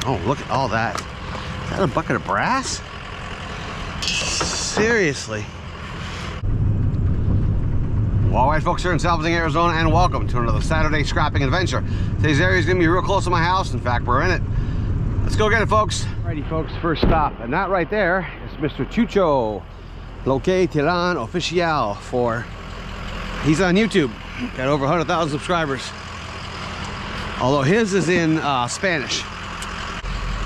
Oh, look at all that. Is that a bucket of brass? Seriously. All right, folks, here in Salvador, Arizona, and welcome to another Saturday scrapping adventure. Today's area is going to be real close to my house. In fact, we're in it. Let's go get it, folks. Alrighty, folks, first stop. And that right there is Mr. Chucho. Loque Tiran Oficial for... He's on YouTube. Got over 100,000 subscribers. Although his is in Spanish.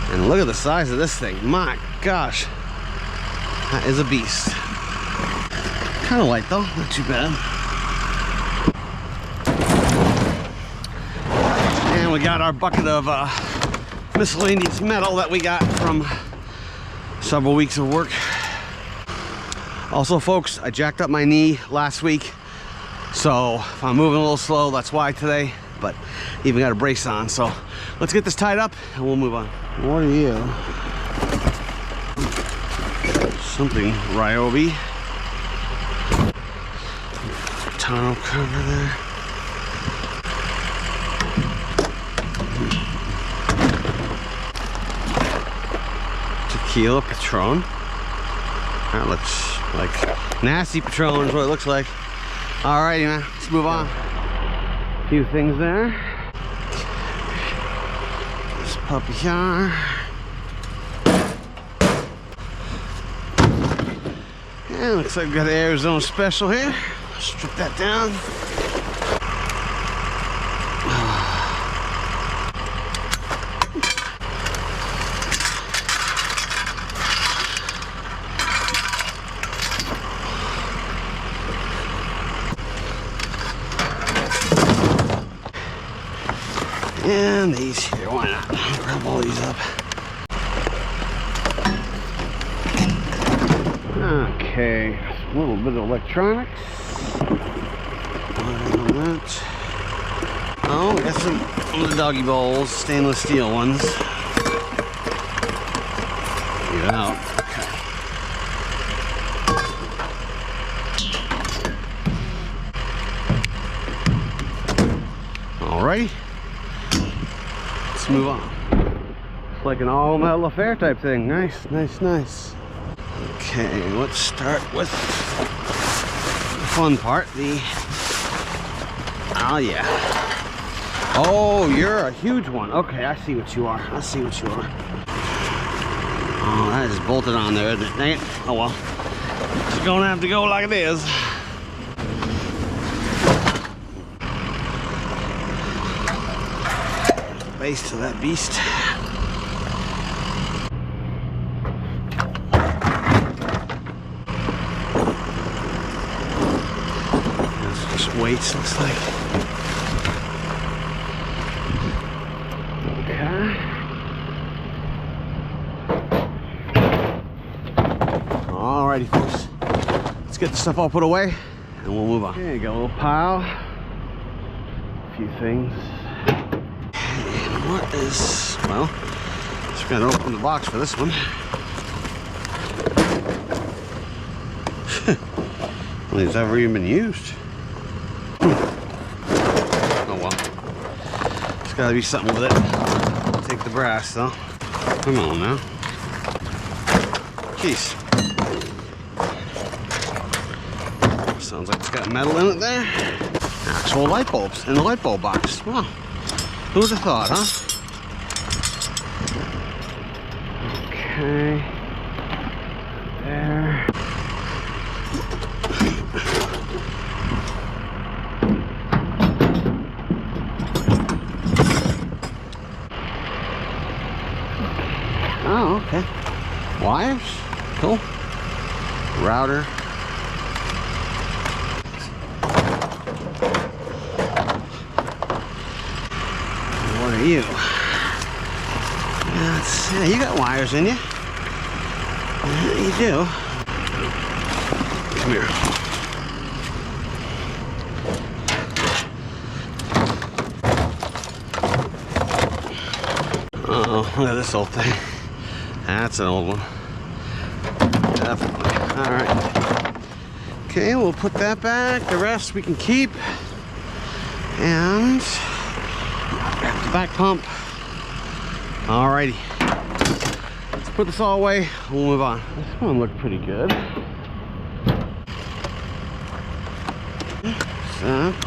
And look at the size of this thing. My gosh. That is a beast. Kind of light though, not too bad. And we got our bucket of miscellaneous metal that we got from several weeks of work. Also, folks, I jacked up my knee last week. So if I'm moving a little slow, that's why today. But even got a brace on. So let's get this tied up and we'll move on. What are you? Something Ryobi. Tonneau cover there. Tequila Patron. That looks like nasty Patron is what it looks like. Alrighty, man, let's move on. A few things there. This puppy here. Yeah, looks like we got the Arizona Special here. Strip that down. And these here, why not? Grab all these up. Okay, a little bit of electronics. Oh, we got some of the doggy bowls, stainless steel ones. Get it out. Okay. Alrighty. Let's move on. It's like an all metal affair type thing. Nice, nice, nice. Okay, let's start with the fun part. Oh yeah. Oh, you're a huge one. Okay, I see what you are. I see what you are. Oh, that is bolted on there, isn't it? Dang it. Oh well. It's gonna have to go like it is. Base to that beast. That's just weights, looks like. Okay. Alrighty, folks. Let's get the stuff all put away and we'll move on. Okay, got a little pile. A few things. What is, well, just gotta open the box for this one. Well, it's ever even been used. Oh well. There's gotta be something with it. Take the brass though. Come on now. Jeez. Sounds like it's got metal in it there. Actual light bulbs in the light bulb box. Wow. Who would have thought, huh? Okay. There. Oh, okay. Wires? Cool. Router. What are you? Yeah, you got wires in you. Yeah, you do. Come here. Uh-oh, look at this old thing. That's an old one. Definitely. All right. Okay, we'll put that back. The rest we can keep. And grab the back pump. Alrighty. Let's put this all away. We'll move on. This one looked pretty good.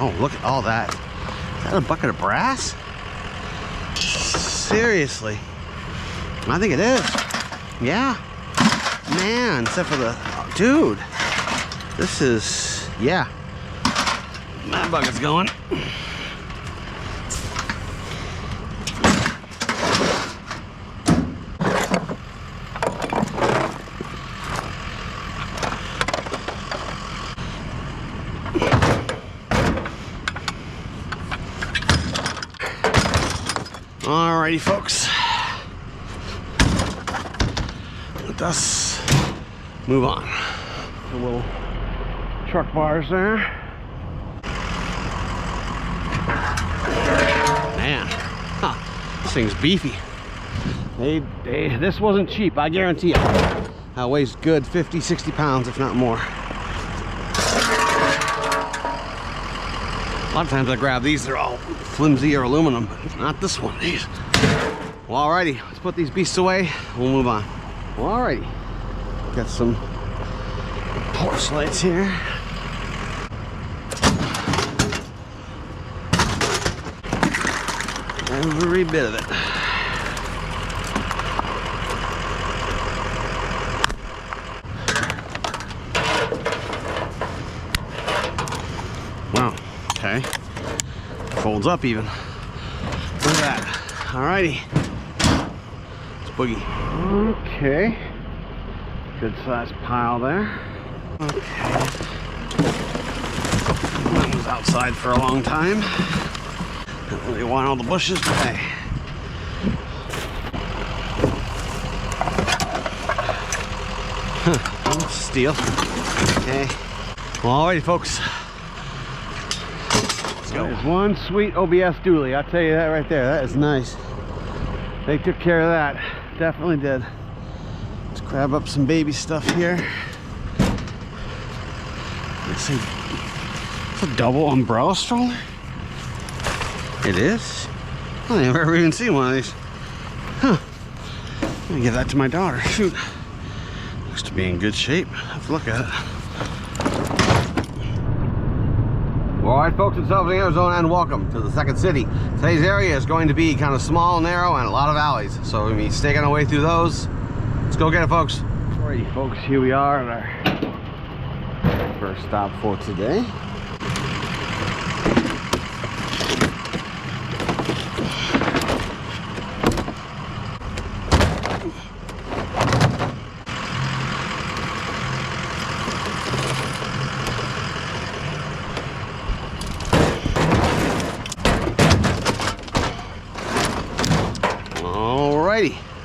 Oh, look at all that. Is that a bucket of brass? Seriously. I think it is. Yeah. Man, except for the... Dude. This is... Yeah. That bucket's going. Alrighty, folks. Let us move on. The little truck bars there. Man, this thing's beefy. This wasn't cheap, I guarantee it. That weighs good 50, 60 pounds, if not more. A lot of times I grab these, they're all flimsy or aluminum, but not this one. These. Well, alrighty, let's put these beasts away. We'll move on. Well, alrighty, got some porch lights here. Every bit of it. Wow. Okay. Folds up even. Look at that. Alrighty. It's boogie. Okay. Good sized pile there. Okay. That was outside for a long time. Don't really want all the bushes, but hey. Huh. Steel. Okay. Well, alrighty, folks. There's one sweet OBS dually, I'll tell you that right there. That is nice. They took care of that. Definitely did. Let's grab up some baby stuff here. It's a double umbrella stroller? It is? I don't think I've ever even seen one of these. Huh. I'm gonna give that to my daughter. Shoot. Looks to be in good shape. Have to look at it. Alright, folks, it's Salvaging Arizona, and welcome to the second city. Today's area is going to be kind of small, narrow, and a lot of alleys. So we're going to be staking our way through those. Let's go get it, folks. Alrighty, folks, here we are at our first stop for today.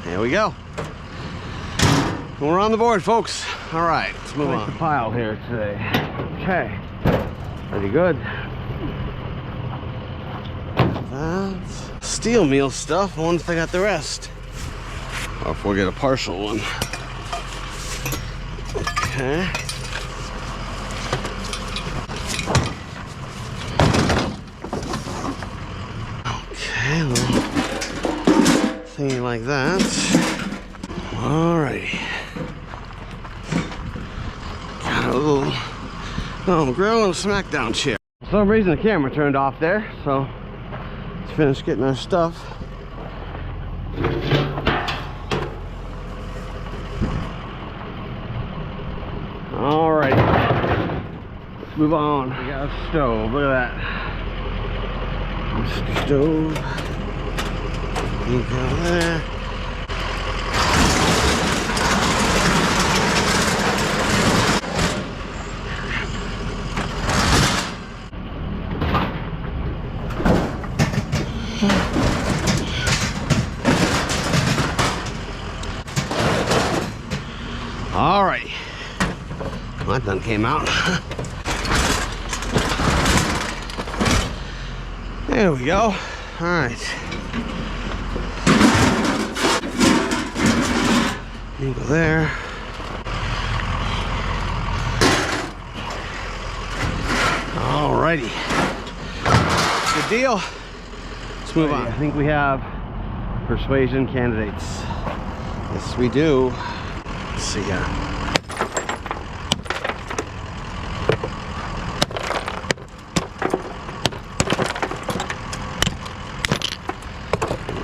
There we go. We're on the board, folks. All right, let's move on. The pile here today. Okay, pretty good. That's steel meal stuff. I wonder if I got the rest, or if we'll get a partial one. Okay. Okay, a little thingy like that. Alrighty. Got a little grill and a smackdown chair. For some reason the camera turned off there, so let's finish getting our stuff. Alrighty. Let's move on. We got a stove. Look at that. Stove. You go there. All right. Well, that done came out. There we go. All right. You go there. Alrighty. Good deal. Let's move on. I think we have persuasion candidates. Yes, we do. Let's see here.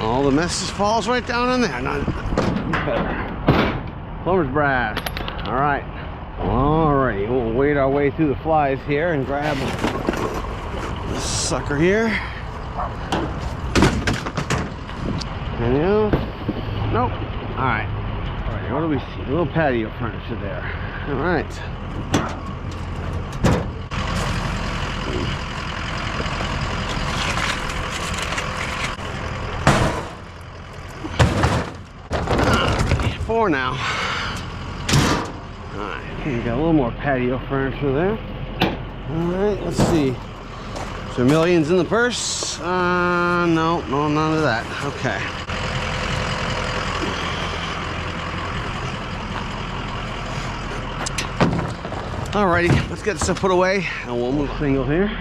All the mess falls right down in there. Not better. Plumber's brass. All right. Alrighty, we'll wade our way through the flies here and grab this sucker here. Anything else? Nope. Alright. Alright, what do we see? A little patio furniture there. Alright. Alright, 4 now. Alright, we got a little more patio furniture there. Alright, let's see. Is there millions in the purse? No, none of that. Okay. Alrighty, let's get this put away and we'll move single here.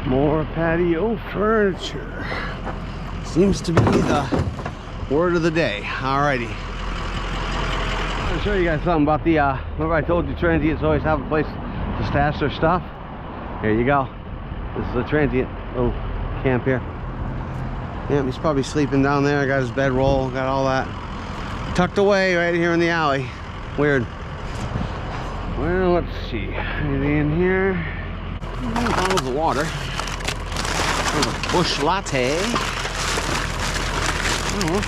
More patio furniture. Seems to be the word of the day. Alrighty. I'm gonna show you guys something about the, remember I told you transients always have a place to stash their stuff? Here you go. This is a transient little camp here. Yeah, he's probably sleeping down there. Got his bedroll, got all that tucked away right here in the alley. Weird. Well, let's see. Anything in here? Bottles of water. There's a bush latte. Oh,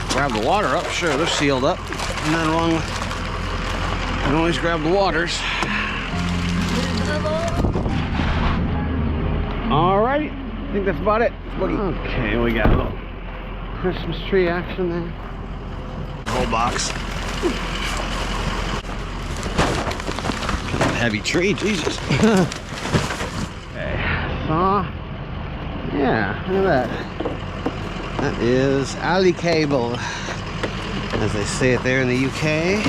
grab the water up. Sure, they're sealed up. Nothing wrong with. You can always grab the waters. Alright, I think that's about it. Okay, we got a little Christmas tree action there. Whole box. Heavy tree, Jesus. Okay, saw. Yeah, look at that. That is alley cable, as they say it there in the UK.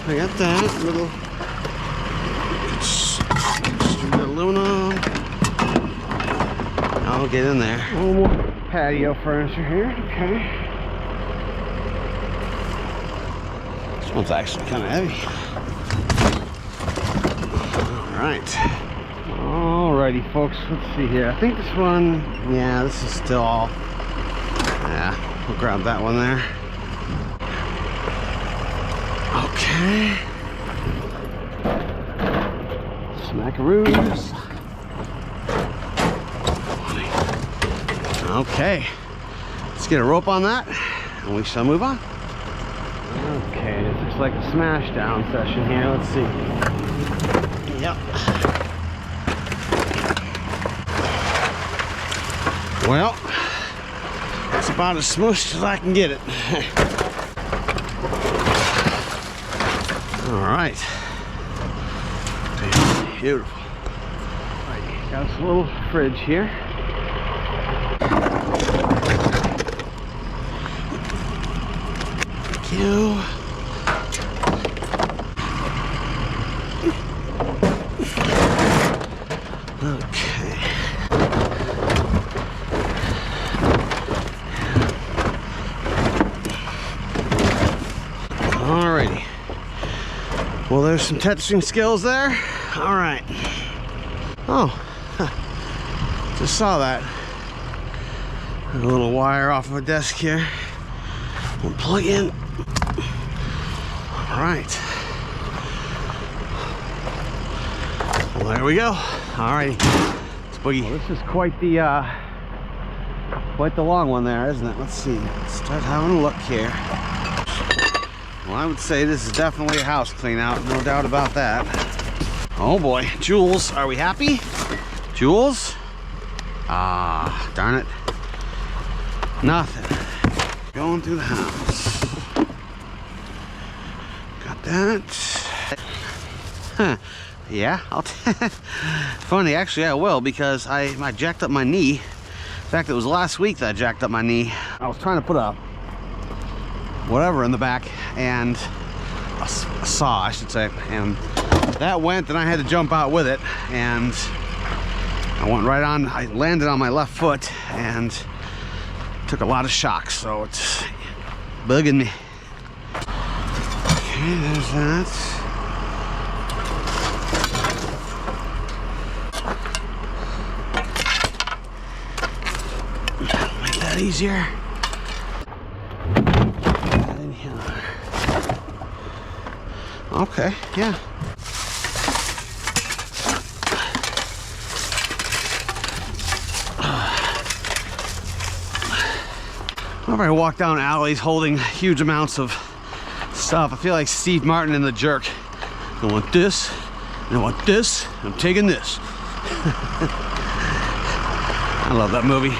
I got that little extruded aluminum. I'll get in there. A little more patio furniture here. Okay. This one's actually kind of heavy. Alrighty, folks, let's see here. I think this one, yeah, this is still all, yeah, we'll grab that one there. Okay. Smackaroos. Okay. Let's get a rope on that and we shall move on. Okay, this looks like a smash down session here. Let's see. Yep. Well, it's about as smooshed as I can get it. All right. Beautiful. All right, got this little fridge here. Thank you. Okay. Alrighty. Well, there's some touching skills there. All right. Oh, just saw that. A little wire off of a desk here. We'll plug in. All right. Well, there we go. All right. Let's boogie. Well, this is quite the long one there, isn't it? Let's see. Let's start having a look here. Well, I would say this is definitely a house clean out, no doubt about that. Oh boy, Jules, are we happy? Jules? Ah, darn it. Nothing. Going through the house. Got that. Huh. Yeah, I'll funny, actually I will, because I jacked up my knee. In fact, it was last week that I jacked up my knee. I was trying to put a whatever in the back, and a saw, I should say, and that went, and I had to jump out with it, and I went right on, I landed on my left foot and took a lot of shocks, so it's bugging me. Okay, there's that. Make that easier. Okay, yeah. Whenever I walk down alleys holding huge amounts of stuff, I feel like Steve Martin in The Jerk. I want this, and I want this, and I'm taking this. I love that movie.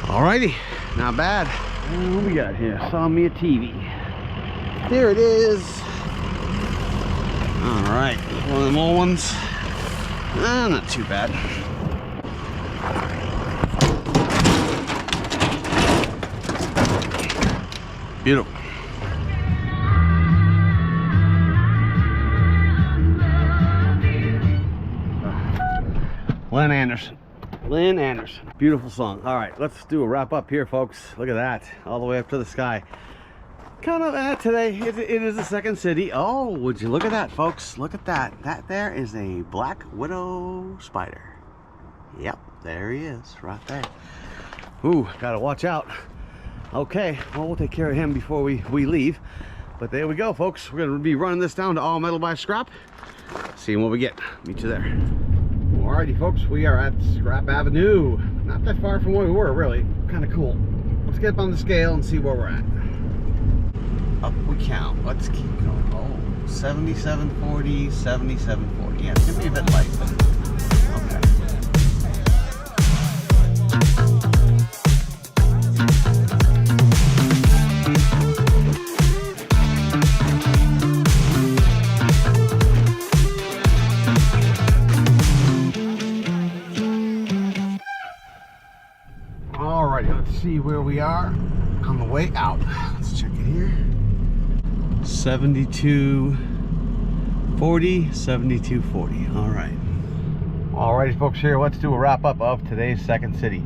Alrighty, not bad. What we got here? Saw me a TV. There it is. Alright, one of them old ones. Not too bad. Beautiful. Lynn Anderson. Lynn Anderson. Beautiful song. All right, let's do a wrap up here, folks. Look at that. All the way up to the sky. Kind of today, it is the second city. Oh, would you look at that, folks? Look at that. That there is a black widow spider. Yep, there he is, right there. Ooh, gotta watch out. Okay, well, we'll take care of him before we leave. But there we go, folks. We're gonna be running this down to all metal by scrap. Seeing what we get. Meet you there. Alrighty, folks, we are at Scrap Avenue. Not that far from where we were, really. Kind of cool. Let's get up on the scale and see where we're at. Up we count. Let's keep going. Oh, 77.40, 77.40. Yeah, it's gonna be a bit light, but okay. Alrighty, let's see where we are on the way out. Let's check it here. 72.40, 72.40. Alrighty, folks, here, let's do a wrap up of today's second city.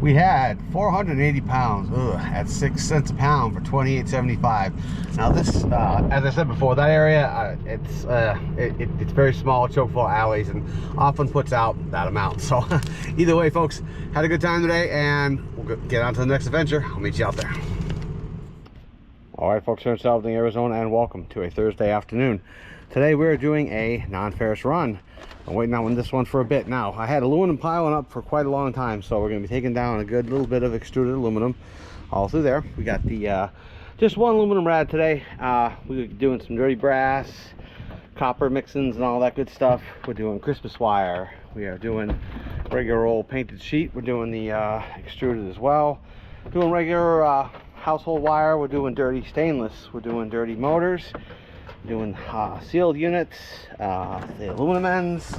We had 480 pounds at 6 cents a pound for $28.75. Now this, as I said before, that area, it's very small, choke full of alleys, and often puts out that amount. So either way, folks, had a good time today, and we'll get on to the next adventure. I'll meet you out there. All right, folks, here in Salvador, Arizona, and welcome to a Thursday afternoon. Today we're doing a non-ferrous run. I'm waiting on this one for a bit now. I had aluminum piling up for quite a long time, so we're going to be taking down a good little bit of extruded aluminum all through there. We got the just one aluminum rad today. We're doing some dirty brass, copper mixins, and all that good stuff. We're doing Christmas wire. We are doing regular old painted sheet. We're doing the extruded as well. Doing regular household wire. We're doing dirty stainless. We're doing dirty motors. Doing sealed units, the aluminum ends,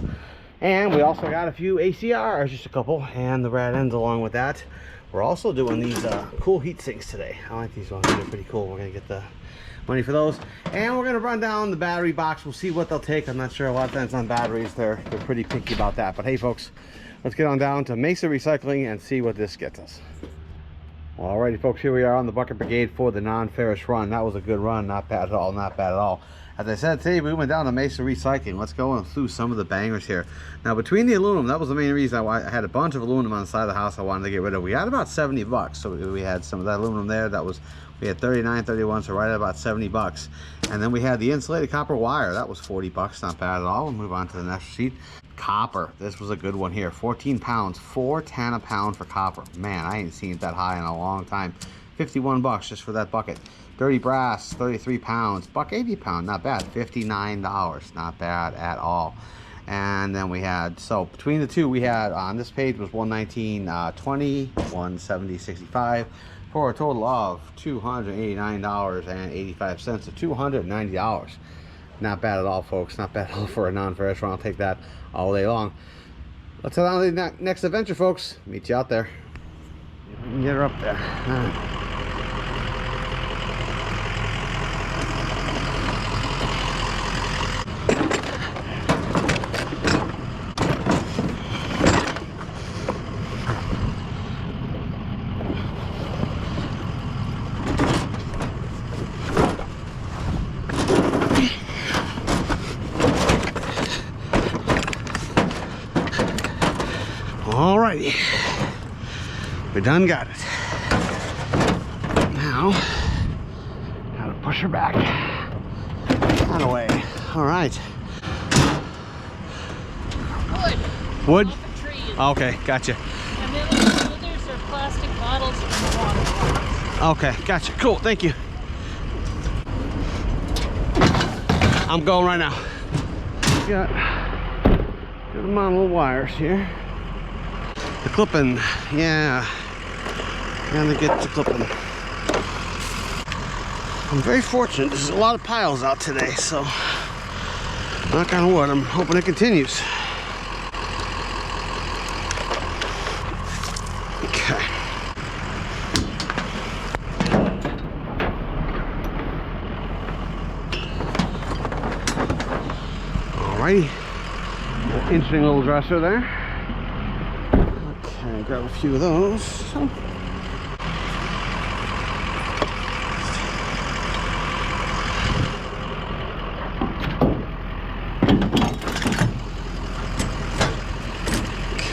and we also got a few ACRs, just a couple, and the rad ends along with that. We're also doing these cool heat sinks today. I like these ones. They're pretty cool. We're gonna get the money for those, and we're gonna run down the battery box. We'll see what they'll take. I'm not sure. A lot of times on batteries, they're pretty picky about that. But hey, folks, let's get on down to Mesa Recycling and see what this gets us. Alrighty, folks, here we are on the Bucket Brigade for the non-ferrous run. That was a good run, not bad at all, not bad at all. As I said, today we went down to Mesa Recycling. Let's go and through some of the bangers here. Now, between the aluminum, that was the main reason I had a bunch of aluminum on the side of the house I wanted to get rid of. We had about 70 bucks, so we had some of that aluminum there. We had 39, 31, so right at about 70 bucks. And then we had the insulated copper wire. That was 40 bucks, not bad at all. We'll move on to the next sheet. Copper, this was a good one here. 14 pounds, $4.10 a pound for copper. Man, I ain't seen it that high in a long time. 51 bucks just for that bucket. Dirty brass, 33 pounds, $1.80 a pound, not bad. $59, not bad at all. And then we had, so between the two, we had on this page was 119.20, 170.65, for a total of $289.85, so $290. Not bad at all, folks. Not bad at all for a non-ferrous run. I'll take that all day long. Let's head on to the next adventure, folks. Meet you out there. Get her up there. Alrighty, we done got it. Now, gotta push her back. Out of the way. All right. Wood? Off a tree. Okay, gotcha. And then the others are plastic bottles from the water bottles. Okay, gotcha. Cool, thank you. I'm going right now. Got a good amount of little wires here. The clipping, yeah. Gotta get the clipping. I'm very fortunate. There's a lot of piles out today, so knock on wood, I'm hoping it continues. Okay. Alrighty. Interesting little dresser there. Okay, grab a few of those.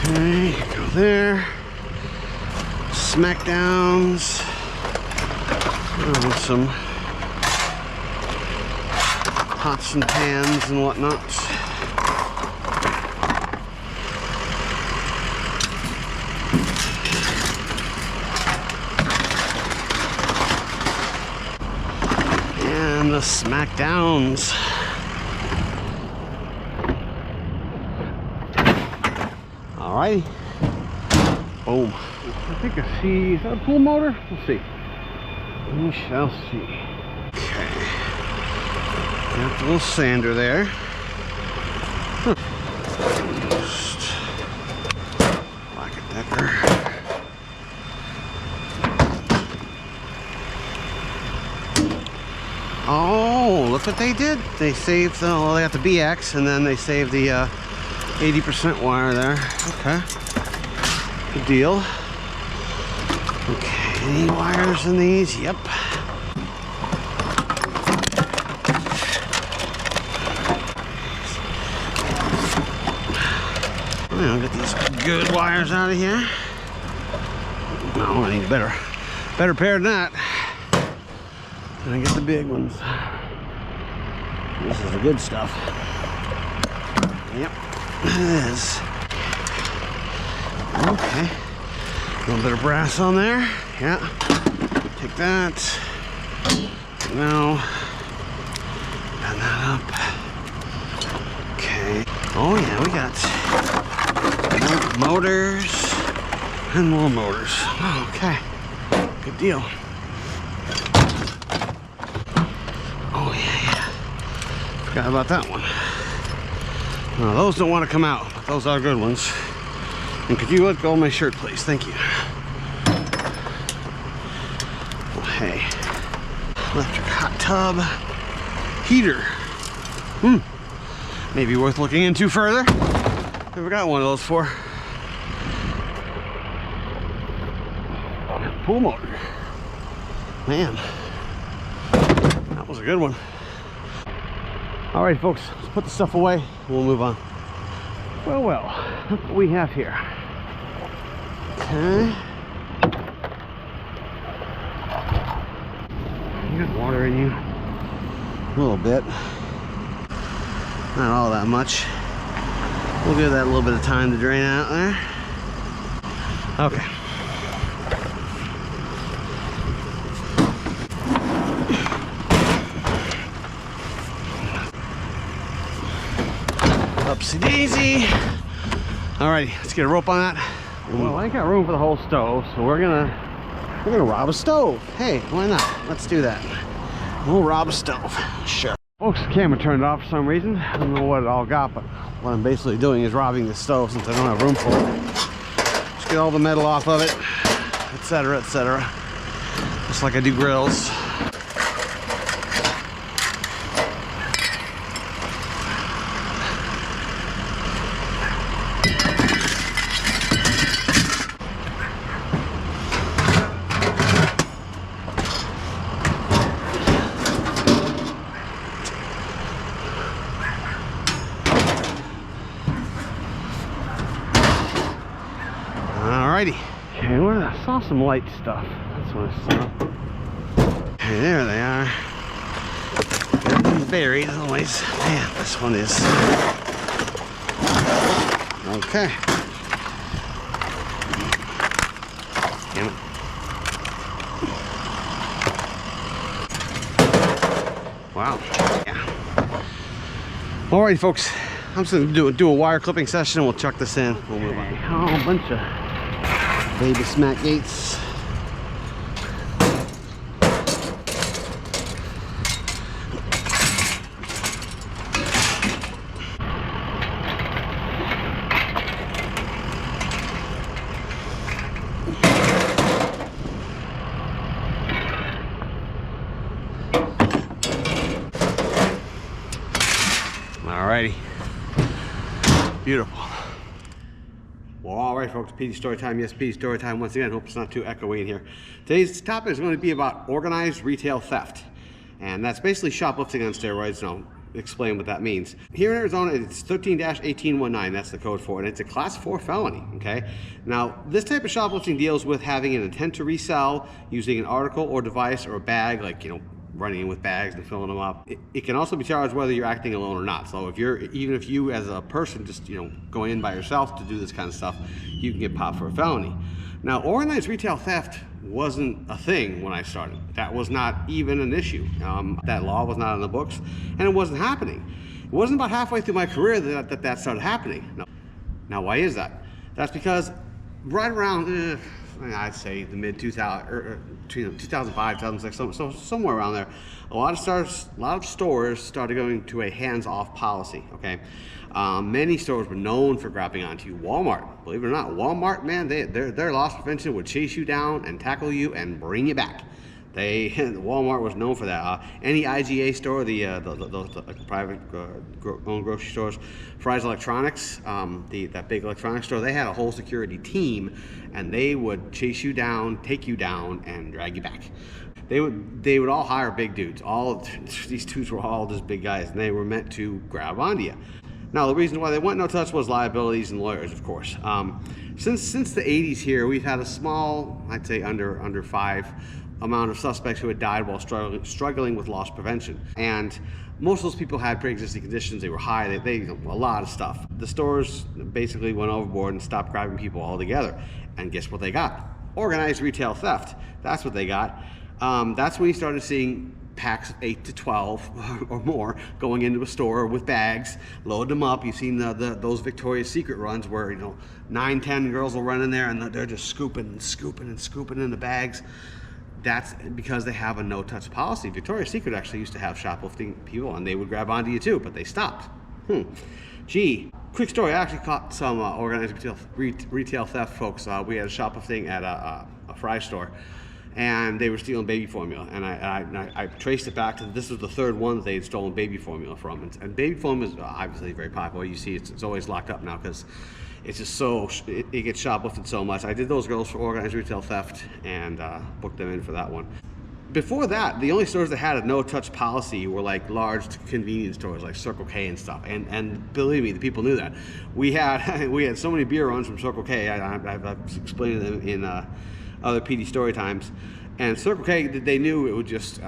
Okay, go there. Smackdowns. Some pots and pans and whatnot. And the smackdowns. Alrighty. Boom. I think I see, is that a pool motor? We'll see. We shall see. Okay. Got the little sander there. Just Black & Decker. Oh, look what they did. They saved, well, they got the BX and then they saved the 80% wire there. Okay. Good deal. Okay, any wires in these? Yep. I'll get these good wires out of here. No, I need a better pair than that. And I get the big ones. This is the good stuff. Yep, it is. Okay. A little bit of brass on there. Yeah. Take that. Now, bend that up. Okay. Oh yeah, we got more motors and more motors. Oh, okay. Good deal. Oh yeah. Forgot about that one. No, those don't want to come out, but those are good ones. And could you let go of my shirt, please? Thank you. Oh, hey. Electric hot tub. Heater. Maybe worth looking into further. Never got one of those before. Pool motor. Man. That was a good one. Alright folks, let's put the stuff away and we'll move on. Well, look what we have here. Okay. You got water in you. A little bit. Not all that much. We'll give that a little bit of time to drain out there. Okay. Upsy daisy. Alrighty, let's get a rope on that. Well, I ain't got room for the whole stove, so we're gonna rob a stove. Hey, why not? Let's do that. We'll rob a stove. Sure. Folks, the camera turned off for some reason. I don't know what it all got, but what I'm basically doing is robbing the stove since I don't have room for it. Just get all the metal off of it, etc., etc. Just like I do grills. Alrighty. Okay, where I saw some light stuff. That's what I saw. Okay, there they are. Everything's buried as always. Man, this one is. Okay. Damn it. Wow. Yeah. Alrighty, folks. I'm just gonna do a wire clipping session and we'll chuck this in. We'll move on. Oh, a bunch of baby smack gates. Alrighty. Beautiful. Well, alright folks, PD story time. Yes, PD story time once again. Hope it's not too echoey in here. Today's topic is going to be about organized retail theft. And that's basically shoplifting on steroids. And I'll explain what that means. Here in Arizona, it's 13-1819. That's the code for it. It's a class 4 felony, okay? Now, this type of shoplifting deals with having an intent to resell, using an article or device or a bag, like, you know, running in with bags and filling them up. It can also be charged whether you're acting alone or not. So even if you as a person just, you know, going in by yourself to do this kind of stuff, you can get popped for a felony. Now, organized retail theft wasn't a thing when I started. That was not even an issue. That law was not on the books, and it wasn't happening. It wasn't about halfway through my career that started happening. Now, why is that? That's because right around, I'd say the mid 2005, 2006, so somewhere around there, a lot of stores started going to a hands-off policy. Okay, many stores were known for grabbing onto you. Walmart, believe it or not, Walmart, man, their loss prevention would chase you down and tackle you and bring you back. Walmart was known for that. Any IGA store, the private owned grocery stores, Fry's Electronics, that big electronics store, they had a whole security team, and they would chase you down, take you down, and drag you back. They would all hire big dudes. These dudes were all just big guys, and they were meant to grab onto you. Now, the reason why they went no touch was liabilities and lawyers, of course. Since the 80s here, we've had a small, I'd say under 5 amount of suspects who had died while struggling with loss prevention. And most of those people had pre-existing conditions. They were high, they a lot of stuff. The stores basically went overboard and stopped grabbing people altogether. And guess what they got? Organized retail theft. That's what they got. That's when you started seeing packs of 8 to 12 or more going into a store with bags, load them up. You've seen those Victoria's Secret runs where, you know, 9, 10 girls will run in there and they're just scooping in the bags. That's because they have a no-touch policy. Victoria's Secret actually used to have shoplifting people, and they would grab onto you too, but they stopped. Gee, quick story. I actually caught some organized retail theft folks. We had a shoplifting at a fry store, and they were stealing baby formula. And I traced it back to, this was the third one that they had stolen baby formula from. And baby formula is obviously very popular. You see it's always locked up now because it's just it gets shoplifted so much. I did those girls for organized retail theft and booked them in for that one. Before that, the only stores that had a no-touch policy were like large convenience stores like Circle K and stuff. And believe me, the people knew that. We had so many beer runs from Circle K. I've explained them in other PD story times. And Circle K, they knew it would just,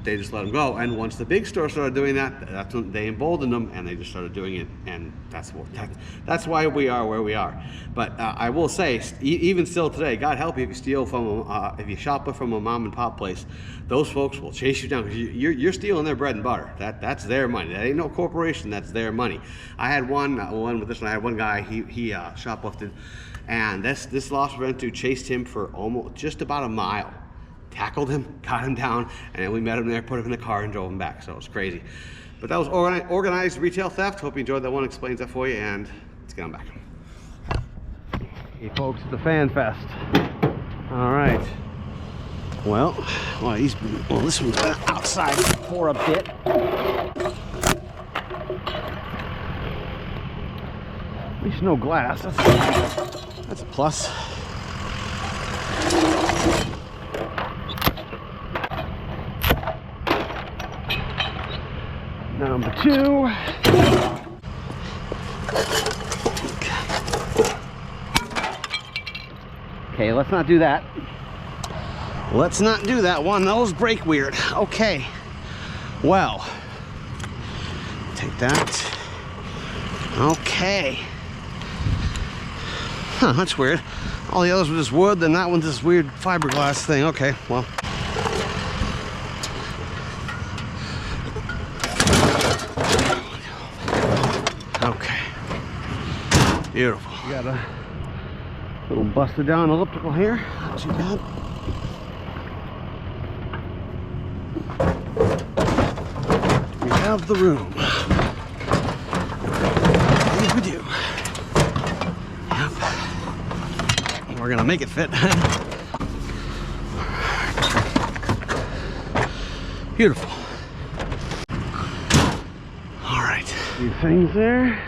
they just let them go. And once the big store started doing that, that's when they emboldened them, and they just started doing it. And that's why we are where we are. But I will say, even still today, God help you if you steal from, if you shoplift from a mom and pop place, those folks will chase you down because you're stealing their bread and butter. That's their money. That ain't no corporation. That's their money. I had one with this one. I had one guy. He shoplifted, and this loss prevention chased him for almost just about a mile. Tackled him, got him down, and then we met him there, put him in the car, and drove him back. So it was crazy. But that was organized retail theft. Hope you enjoyed that one. Explains that for you, and let's get on back. Hey folks, it's the Fan Fest. All right. Well, this one's been outside for a bit. At least no glass. That's a plus. Number 2. Okay, let's not do that. Let's not do that one. Those break weird. Okay. Well, take that. Okay. Huh, that's weird. All the others were just wood, then that one's this weird fiberglass thing. Okay, well. Okay. Beautiful. We got a little busted down elliptical here. Not too bad. We have the room. Yes, we do. Yep. We're gonna make it fit. Beautiful. All right. A few things there.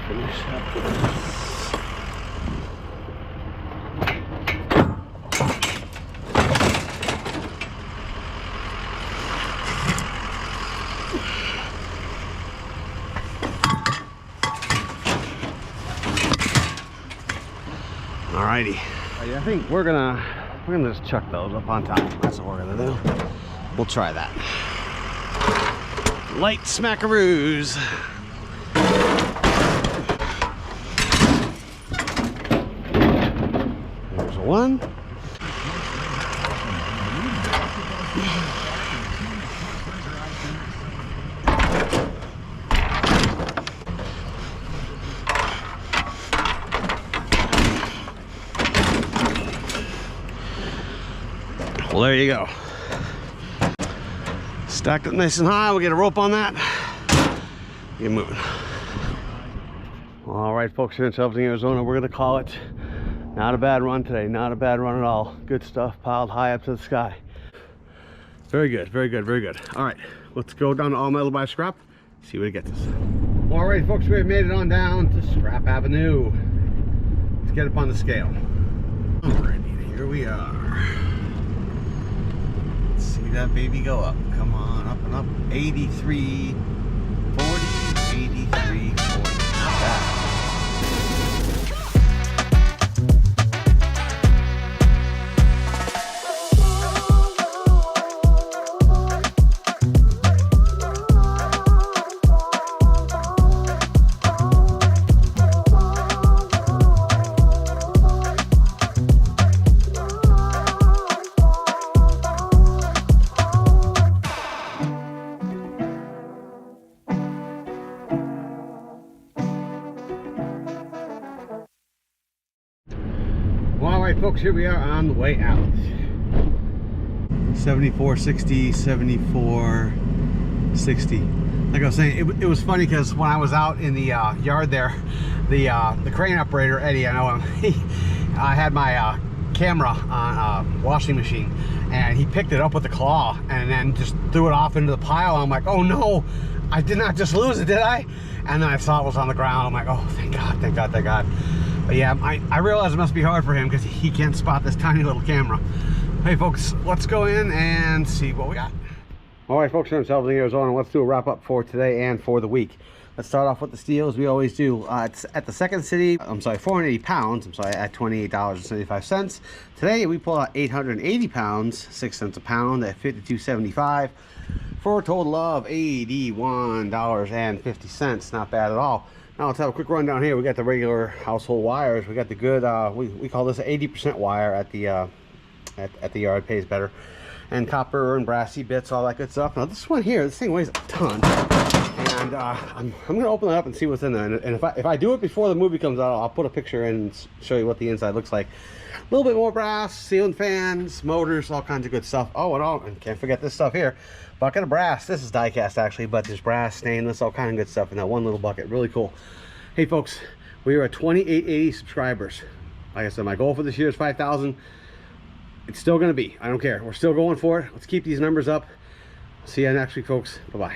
Finish up this. Alrighty. I think we're gonna just chuck those up on top. That's what we're gonna do. We'll try that. Light smackaroos. There's one. Well, there you go. Stacked up nice and high. We'll get a rope on that. Get moving. All right, folks, here in Shelving, Arizona, we're gonna call it not a bad run today. Not a bad run at all. Good stuff piled high up to the sky. Very good, very good, very good. All right, let's go down to All Metal by Scrap, see what it gets us. All right, folks, we've made it on down to Scrap Avenue. Let's get up on the scale. All right, here we are. That baby go up. Come on, up and up. 83.40, 83.40. Not bad. Alright, folks, here we are on the way out. 74.60, 74.60. Like I was saying, it was funny because when I was out in the yard there, the crane operator, Eddie, I know him, I had my camera on a washing machine, and he picked it up with the claw and then just threw it off into the pile. I'm like, oh no, I did not just lose it, did I? And then I saw it was on the ground. I'm like, oh, thank God, thank God, thank God. But yeah, I realize it must be hard for him because he can't spot this tiny little camera. Hey folks, let's go in and see what we got. All right, folks, here in Shelving, Arizona, let's do a wrap up for today and for the week. Let's start off with the steel as we always do. It's at the Second City, 480 pounds, at $28.75. Today we pulled out 880 pounds, 6 cents a pound at $52.75 for a total of $81.50. Not bad at all. Now let's have a quick run down here. We got the regular household wires. We got the good, we call this 80% wire at the yard, pays better. And copper and brassy bits, all that good stuff. Now this one here, this thing weighs a ton. And I'm gonna open it up and see what's in there. And if I do it before the movie comes out, I'll put a picture in and show you what the inside looks like. A little bit more brass, ceiling fans, motors, all kinds of good stuff. Oh, and can't forget this stuff here. Bucket of brass. This is die cast actually, but there's brass, stainless, all kind of good stuff in that one little bucket. Really cool. Hey folks, we are at 2880 subscribers. Like I said, my goal for this year is 5,000. It's still gonna be, I don't care. We're still going for it. Let's keep these numbers up. See you next week, folks. Bye-bye.